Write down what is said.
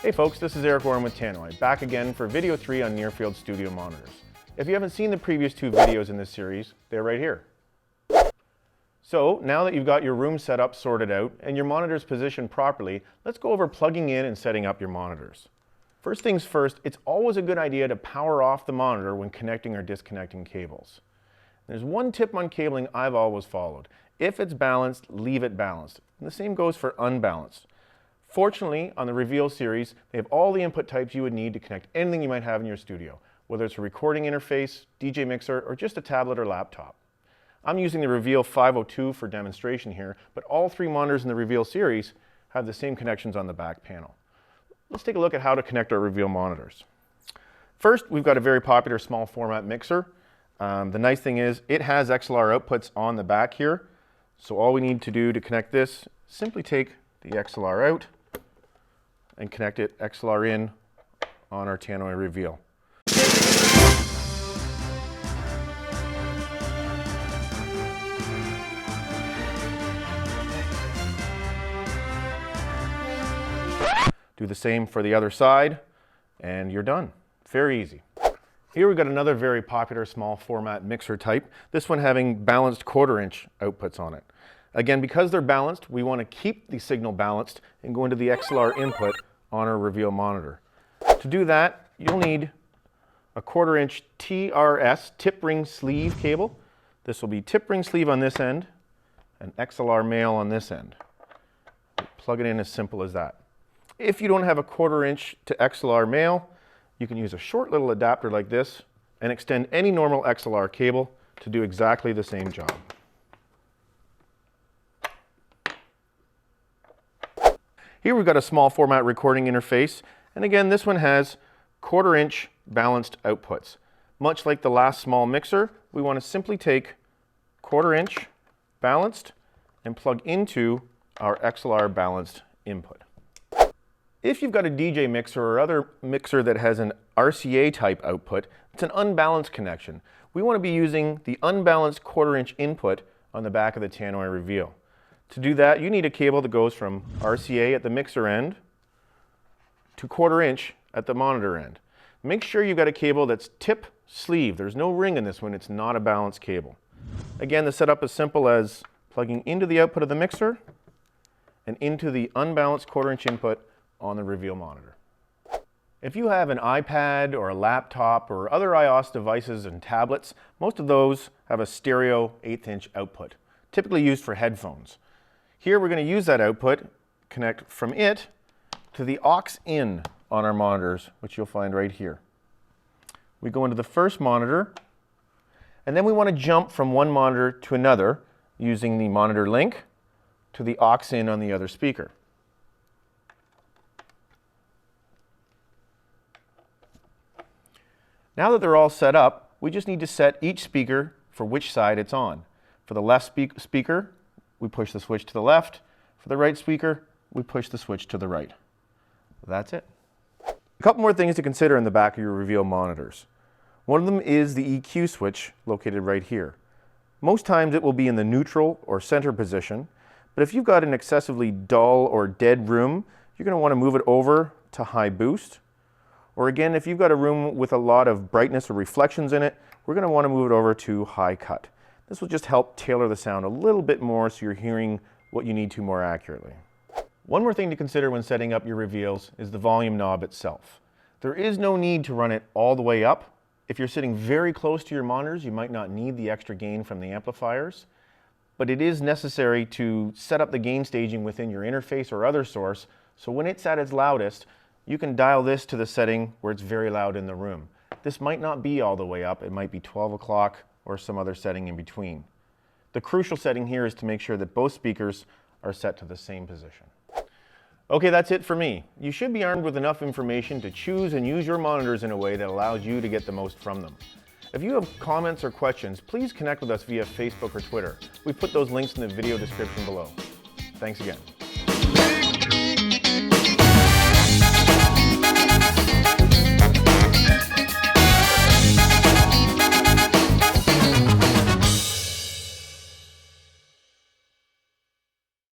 Hey folks, this is Eric Warren with Tannoy, back again for video 3 on near-field studio monitors. If you haven't seen the previous 2 videos in this series, they're right here. So now that you've got your room set up, sorted out, and your monitors positioned properly, let's go over plugging in and setting up your monitors. First things first, it's always a good idea to power off the monitor when connecting or disconnecting cables. There's one tip on cabling I've always followed. If it's balanced, leave it balanced. And the same goes for unbalanced. Fortunately, on the Reveal series, they have all the input types you would need to connect anything you might have in your studio, whether it's a recording interface, DJ mixer, or just a tablet or laptop. I'm using the Reveal 502 for demonstration here, but all 3 monitors in the Reveal series have the same connections on the back panel. Let's take a look at how to connect our Reveal monitors. First, we've got a very popular small format mixer. The nice thing is it has XLR outputs on the back here. So all we need to do to connect this, simply take the XLR out and connect it XLR in on our Tannoy Reveal. Do the same for the other side, and you're done. Very easy. Here we've got another very popular small format mixer type, this one having balanced 1/4 inch outputs on it. Again, because they're balanced, we want to keep the signal balanced and go into the XLR input on our Reveal monitor. To do that, you'll need a 1/4 inch TRS, tip ring sleeve cable. This will be tip ring sleeve on this end and XLR male on this end. Plug it in as simple as that. If you don't have a 1/4 inch to XLR male, you can use a short little adapter like this and extend any normal XLR cable to do exactly the same job. Here we've got a small format recording interface, and again this one has 1/4 inch balanced outputs. Much like the last small mixer, we want to simply take 1/4 inch balanced and plug into our XLR balanced input. If you've got a DJ mixer or other mixer that has an RCA type output, it's an unbalanced connection. We want to be using the unbalanced 1/4 inch input on the back of the Tannoy Reveal. To do that, you need a cable that goes from RCA at the mixer end to 1/4 inch at the monitor end. Make sure you've got a cable that's tip sleeve. There's no ring in this one, it's not a balanced cable. Again, the setup is simple as plugging into the output of the mixer and into the unbalanced 1/4 inch input on the Reveal monitor. If you have an iPad or a laptop or other iOS devices and tablets, most of those have a stereo 1/8 inch output, typically used for headphones. Here we're going to use that output, connect from it to the aux in on our monitors, which you'll find right here. We go into the first monitor, and then we want to jump from one monitor to another using the monitor link to the aux in on the other speaker. Now that they're all set up, we just need to set each speaker for which side it's on. For the left speaker, we push the switch to the left. For the right speaker, we push the switch to the right. That's it. A couple more things to consider in the back of your Reveal monitors. One of them is the EQ switch located right here. Most times it will be in the neutral or center position, but if you've got an excessively dull or dead room, you're going to want to move it over to high boost. Or again, if you've got a room with a lot of brightness or reflections in it, we're going to want to move it over to high cut. This will just help tailor the sound a little bit more so you're hearing what you need to more accurately. One more thing to consider when setting up your Reveals is the volume knob itself. There is no need to run it all the way up. If you're sitting very close to your monitors, you might not need the extra gain from the amplifiers, but it is necessary to set up the gain staging within your interface or other source, so when it's at its loudest, you can dial this to the setting where it's very loud in the room. This might not be all the way up, it might be 12 o'clock or some other setting in between. The crucial setting here is to make sure that both speakers are set to the same position. Okay, that's it for me. You should be armed with enough information to choose and use your monitors in a way that allows you to get the most from them. If you have comments or questions, please connect with us via Facebook or Twitter. We put those links in the video description below. Thanks again.